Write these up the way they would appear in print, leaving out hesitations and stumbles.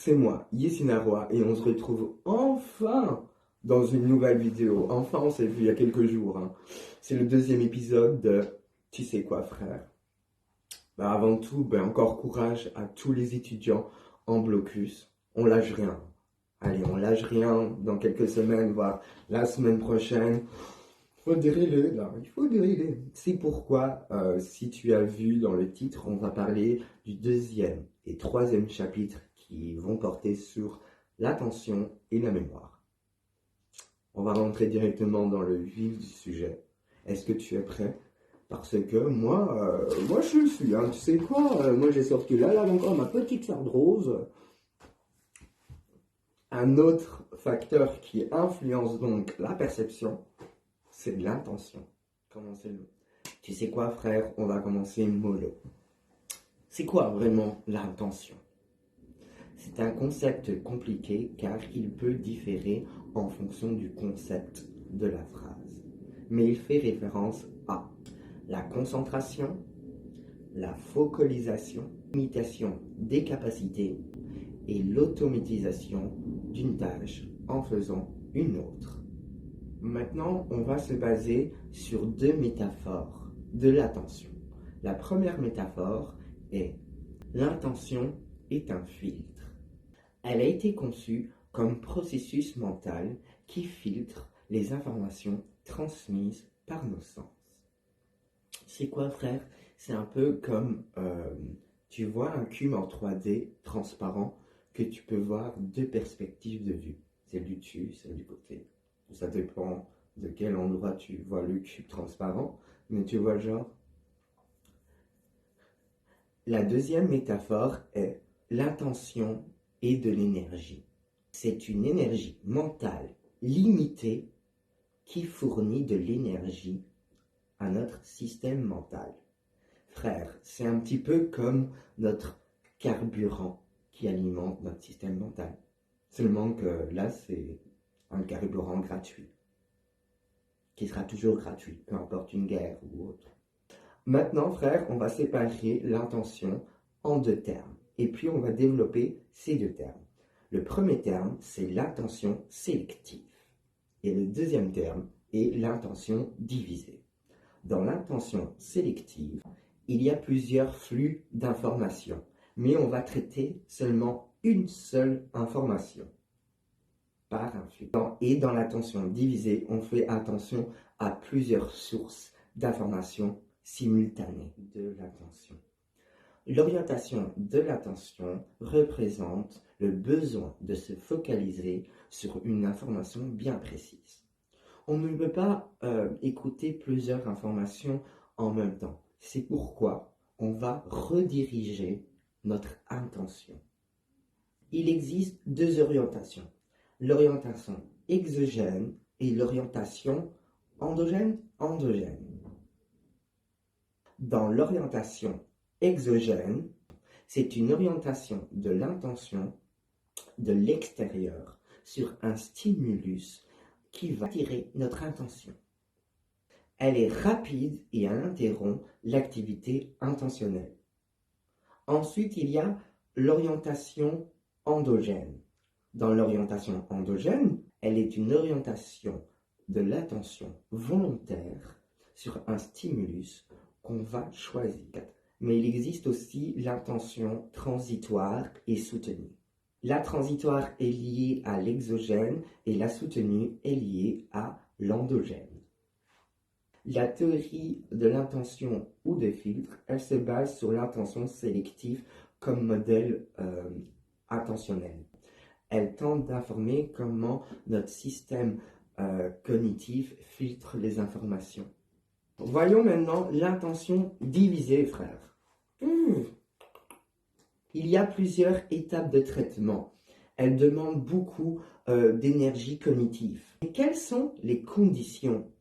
c'est moi, Yessinarwa, et on se retrouve enfin dans une nouvelle vidéo. Enfin, on s'est vu il y a quelques jours, hein. C'est le deuxième épisode de Tu sais quoi, frère? Avant tout, encore courage à tous les étudiants en blocus. On lâche rien. Allez, on lâche rien dans quelques semaines, voire la semaine prochaine. Il faut driller, là, il faut driller. C'est pourquoi, si tu as vu dans le titre, on va parler du deuxième et troisième chapitre qui vont porter sur l'attention et la mémoire. On va rentrer directement dans le vif du sujet. Est-ce que tu es prêt? Parce que moi je le suis, hein. Tu sais quoi? Moi j'ai sorti là encore ma petite farde rose. Un autre facteur qui influence donc la perception, c'est l'intention. Commencez-le. Tu sais quoi, frère? On va commencer mollo. C'est quoi vraiment l'intention? C'est un concept compliqué car il peut différer en fonction du concept de la phrase. Mais il fait référence à la concentration, la focalisation, l'imitation des capacités et l'automatisation d'une tâche en faisant une autre. Maintenant, on va se baser sur deux métaphores de l'attention. La première métaphore est l'intention est un filtre. Elle a été conçue comme processus mental qui filtre les informations transmises par nos sens. C'est quoi, frère? C'est un peu comme, tu vois un cube en 3D transparent que tu peux voir deux perspectives de vue. Celle du dessus, celle du côté. Ça dépend de quel endroit tu vois le cube transparent, mais tu vois genre. La deuxième métaphore est l'intention et de l'énergie. C'est une énergie mentale limitée qui fournit de l'énergie à notre système mental. Frère, c'est un petit peu comme notre carburant qui alimente notre système mental. Seulement que là, c'est un carburant gratuit, qui sera toujours gratuit, peu importe une guerre ou autre. Maintenant, frère, on va séparer l'intention en deux termes, et puis on va développer ces deux termes. Le premier terme, c'est l'intention sélective, et le deuxième terme est l'intention divisée. Dans l'intention sélective, il y a plusieurs flux d'informations, mais on va traiter seulement une seule information par un flux. Et dans l'attention divisée, on fait attention à plusieurs sources d'informations simultanées de l'attention. L'orientation de l'attention représente le besoin de se focaliser sur une information bien précise. On ne peut pas écouter plusieurs informations en même temps. C'est pourquoi on va rediriger notre intention. Il existe deux orientations. L'orientation exogène et l'orientation endogène. Dans l'orientation exogène, c'est une orientation de l'intention de l'extérieur sur un stimulus qui va attirer notre attention. Elle est rapide et elle interrompt l'activité intentionnelle. Ensuite, il y a l'orientation endogène. Dans l'orientation endogène, elle est une orientation de l'attention volontaire sur un stimulus qu'on va choisir. Mais il existe aussi l'intention transitoire et soutenue. La transitoire est liée à l'exogène et la soutenue est liée à l'endogène. La théorie de l'intention ou des filtres, elle se base sur l'intention sélective comme modèle attentionnel. Elle tente d'informer comment notre système cognitif filtre les informations. Voyons maintenant l'intention divisée, frère. Il y a plusieurs étapes de traitement. Elle demande beaucoup d'énergie cognitive. Et quelles sont les conditions?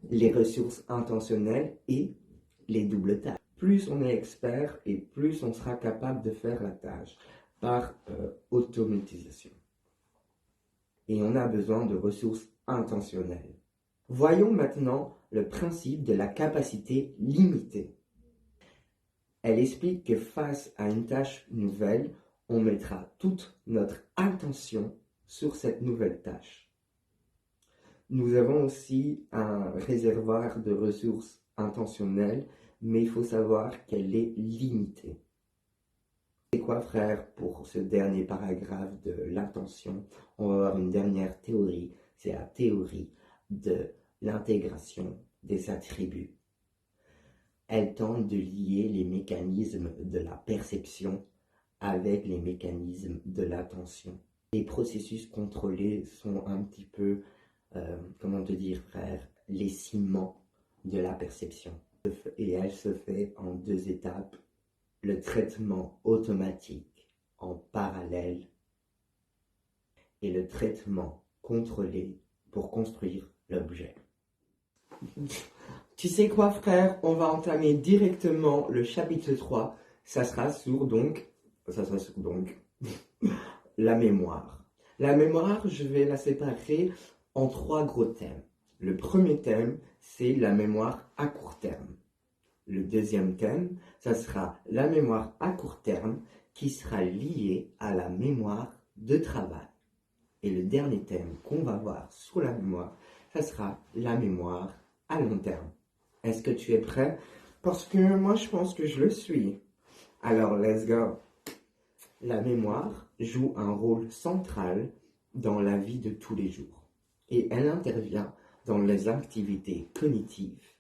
Les ressources intentionnelles et les doubles tâches. Plus on est expert et plus on sera capable de faire la tâche par automatisation. Et on a besoin de ressources intentionnelles. Voyons maintenant le principe de la capacité limitée. Elle explique que face à une tâche nouvelle, on mettra toute notre attention sur cette nouvelle tâche. Nous avons aussi un réservoir de ressources intentionnelles, mais il faut savoir qu'elle est limitée. C'est quoi, frère, pour ce dernier paragraphe de l'intention? On va voir une dernière théorie, c'est la théorie de l'intégration des attributs. Elle tente de lier les mécanismes de la perception avec les mécanismes de l'attention. Les processus contrôlés sont un petit peu, comment te dire, frère, les ciments de la perception. Et elle se fait en 2 étapes. Le traitement automatique en parallèle et le traitement contrôlé pour construire l'objet. Tu sais quoi, frère? On va entamer directement le chapitre 3. Ça sera sur la mémoire. La mémoire, je vais la séparer en 3 gros thèmes. Le premier thème, c'est la mémoire à court terme. Le deuxième thème, ça sera la mémoire à court terme qui sera liée à la mémoire de travail. Et le dernier thème qu'on va voir sur la mémoire, ça sera la mémoire à long terme. Est-ce que tu es prêt? Parce que moi, je pense que je le suis. Alors, let's go. La mémoire joue un rôle central dans la vie de tous les jours. Et elle intervient dans les activités cognitives,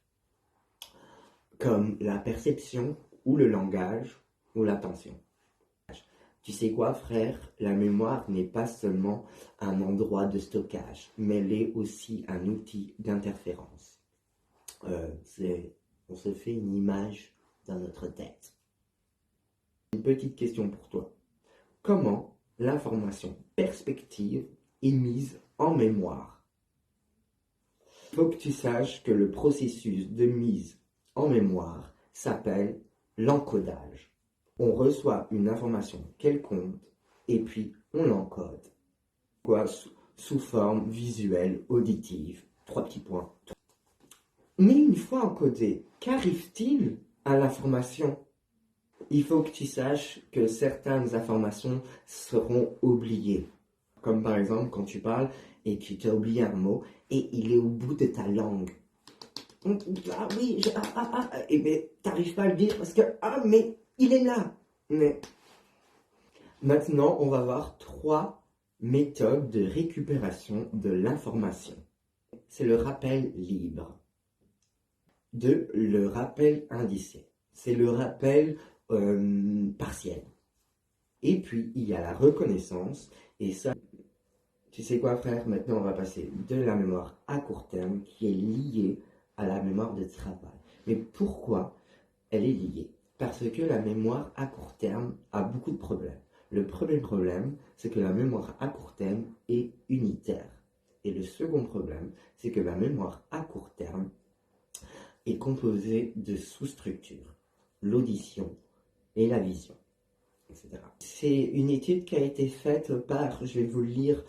comme la perception ou le langage ou l'attention. Tu sais quoi, frère? La mémoire n'est pas seulement un endroit de stockage, mais elle est aussi un outil d'interférence. On se fait une image dans notre tête. Une petite question pour toi. Comment l'information perspective est mise en mémoire? Il faut que tu saches que le processus de mise en mémoire s'appelle l'encodage. On reçoit une information quelconque et puis on l'encode. Sous forme visuelle, auditive, 3 petits points. Mais une fois encodé, qu'arrive-t-il à l'information? Il faut que tu saches que certaines informations seront oubliées. Comme par exemple quand tu parles et que tu as oublié un mot et il est au bout de ta langue. Ah oui, et mais t'arrives pas à le dire parce que, mais il est là. Mais maintenant, on va voir 3 méthodes de récupération de l'information. C'est le rappel libre. 2, le rappel indicé. C'est le rappel partiel. Et puis, il y a la reconnaissance. Et ça, tu sais quoi, frère? Maintenant, on va passer de la mémoire à court terme qui est liée à la mémoire de travail. Mais pourquoi elle est liée? Parce que la mémoire à court terme a beaucoup de problèmes. Le premier problème, c'est que la mémoire à court terme est unitaire. Et le second problème, c'est que la mémoire à court terme est composée de sous-structures, l'audition et la vision, etc. C'est une étude qui a été faite par, je vais vous le lire,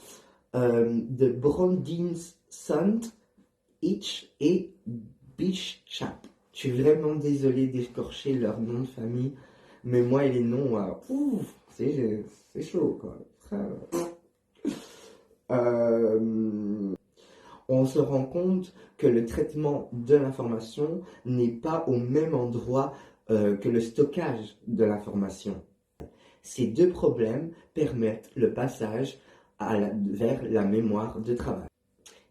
de Brondinson, Hitch et Bishap. Je suis vraiment désolé d'écorcher leur nom de famille, mais moi et les noms, c'est chaud, quoi. On se rend compte que le traitement de l'information n'est pas au même endroit que le stockage de l'information. Ces 2 problèmes permettent le passage vers la mémoire de travail.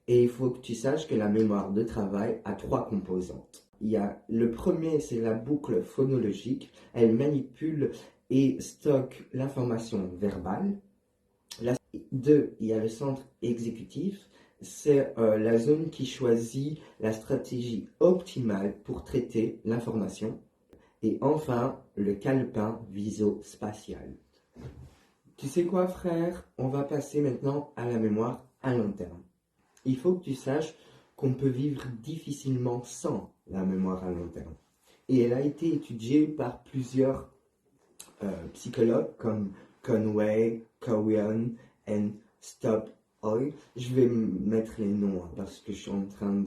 Et il faut que tu saches que la mémoire de travail a 3 composantes. Le premier, c'est la boucle phonologique. Elle manipule et stocke l'information verbale. 2, il y a le centre exécutif. C'est la zone qui choisit la stratégie optimale pour traiter l'information. Et enfin, le calepin viso-spatial. Tu sais quoi, frère? On va passer maintenant à la mémoire à long terme. Il faut que tu saches qu'on peut vivre difficilement sans la mémoire à long terme. Et elle a été étudiée par plusieurs psychologues comme Conway, Cowan et Stop-Oy. Je vais mettre les noms parce que je suis en train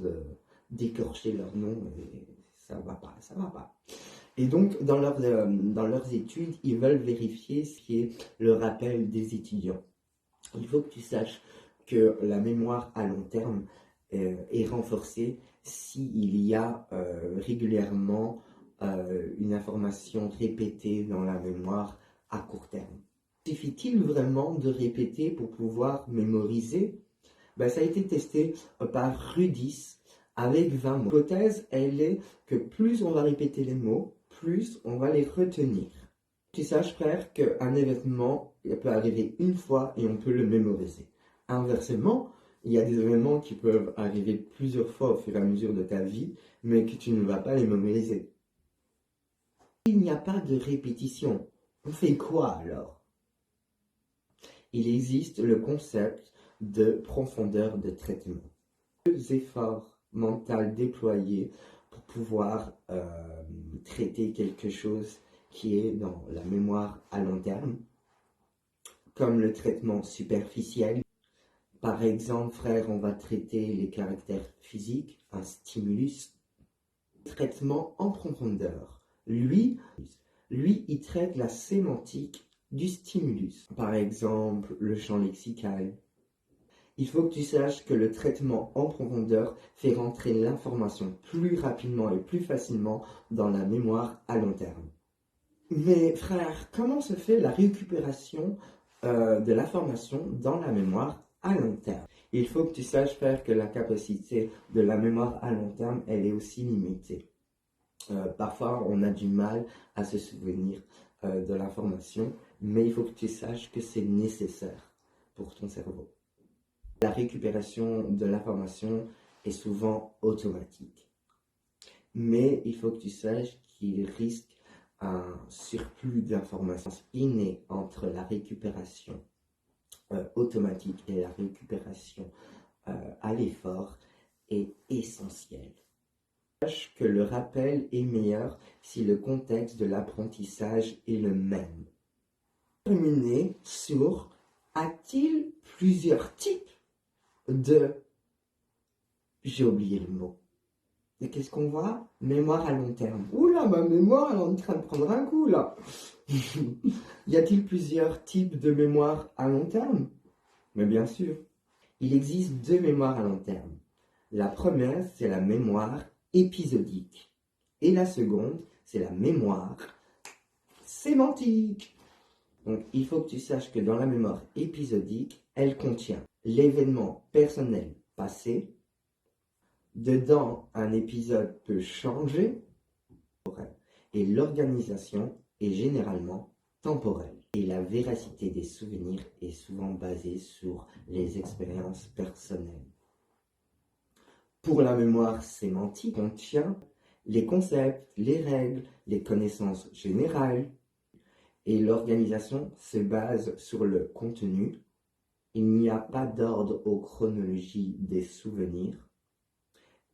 d'écorcher leurs noms et ça va pas. Et donc, dans leurs études, ils veulent vérifier ce qui est le rappel des étudiants. Il faut que tu saches que la mémoire à long terme est renforcée s'il y a régulièrement une information répétée dans la mémoire à court terme. Suffit-il vraiment de répéter pour pouvoir mémoriser? Ben, ça a été testé par Rudis avec 20 mots. L'hypothèse, elle est que plus on va répéter les mots, plus on va les retenir. Tu saches, frère, qu'un événement peut arriver une fois et on peut le mémoriser. Inversement, il y a des événements qui peuvent arriver plusieurs fois au fur et à mesure de ta vie, mais que tu ne vas pas les mémoriser. Il n'y a pas de répétition. On fait quoi alors? Il existe le concept de profondeur de traitement. 2 efforts mentaux déployés pour pouvoir traiter quelque chose qui est dans la mémoire à long terme, comme le traitement superficiel. Par exemple, frère, on va traiter les caractères physiques, un stimulus. Traitement en profondeur. Lui, il traite la sémantique du stimulus. Par exemple, le champ lexical. Il faut que tu saches que le traitement en profondeur fait rentrer l'information plus rapidement et plus facilement dans la mémoire à long terme. Mais frère, comment se fait la récupération de l'information dans la mémoire à long terme? Il faut que tu saches, frère, que la capacité de la mémoire à long terme, elle est aussi limitée. Parfois, on a du mal à se souvenir de l'information, mais il faut que tu saches que c'est nécessaire pour ton cerveau. La récupération de l'information est souvent automatique. Mais il faut que tu saches qu'il risque un surplus d'informations inné entre la récupération automatique et la récupération à l'effort est essentiel. Sache que le rappel est meilleur si le contexte de l'apprentissage est le même. Terminer sur a-t-il plusieurs types de... J'ai oublié le mot. Et qu'est-ce qu'on voit? Mémoire à long terme. Oula, ma mémoire elle est en train de prendre un coup là. Y a-t-il plusieurs types de mémoire à long terme? Mais bien sûr. Il existe 2 mémoires à long terme. La première, c'est la mémoire épisodique. Et la seconde, c'est la mémoire sémantique. Donc, il faut que tu saches que dans la mémoire épisodique, elle contient l'événement personnel passé. Dedans, un épisode peut changer et l'organisation est généralement temporelle. Et la véracité des souvenirs est souvent basée sur les expériences personnelles. Pour la mémoire sémantique, on contient les concepts, les règles, les connaissances générales. Et l'organisation se base sur le contenu. Il n'y a pas d'ordre aux chronologies des souvenirs.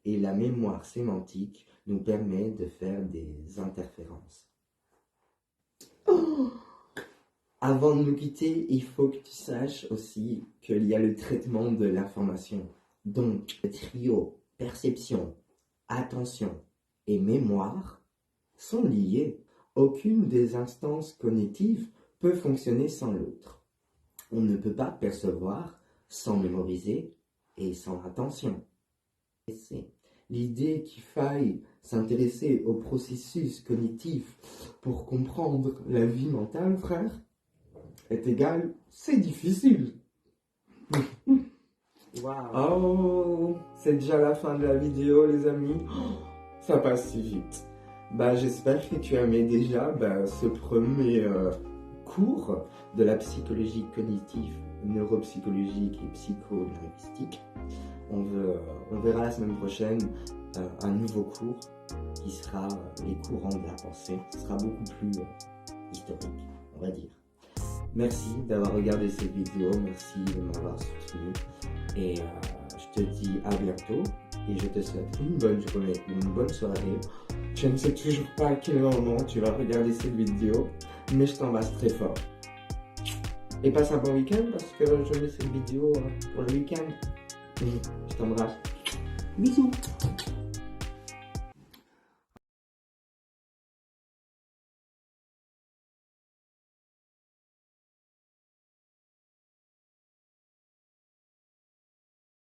Et la mémoire sémantique nous permet de faire des interférences. Oh! Avant de nous quitter, il faut que tu saches aussi qu'il y a le traitement de l'information. Donc, le trio perception, attention et mémoire sont liés. Aucune des instances cognitives peut fonctionner sans l'autre. On ne peut pas percevoir sans mémoriser et sans attention. L'idée qu'il faille s'intéresser au processus cognitif pour comprendre la vie mentale, frère, est égal, c'est difficile. Wow. Oh, c'est déjà la fin de la vidéo, les amis. Ça passe si vite. J'espère que tu aimais déjà ce premier cours de la psychologie cognitive, neuropsychologique et psycholinguistique. On verra la semaine prochaine un nouveau cours qui sera les courants de la pensée. Ce sera beaucoup plus historique, on va dire. Merci d'avoir regardé cette vidéo, merci de m'avoir soutenu et je te dis à bientôt et je te souhaite une bonne journée ou une bonne soirée. Je ne sais toujours pas à quel moment tu vas regarder cette vidéo, mais je t'embrasse très fort. Et passe un bon week-end parce que je mets cette vidéo pour le week-end. Je t'embrasse. Bisous.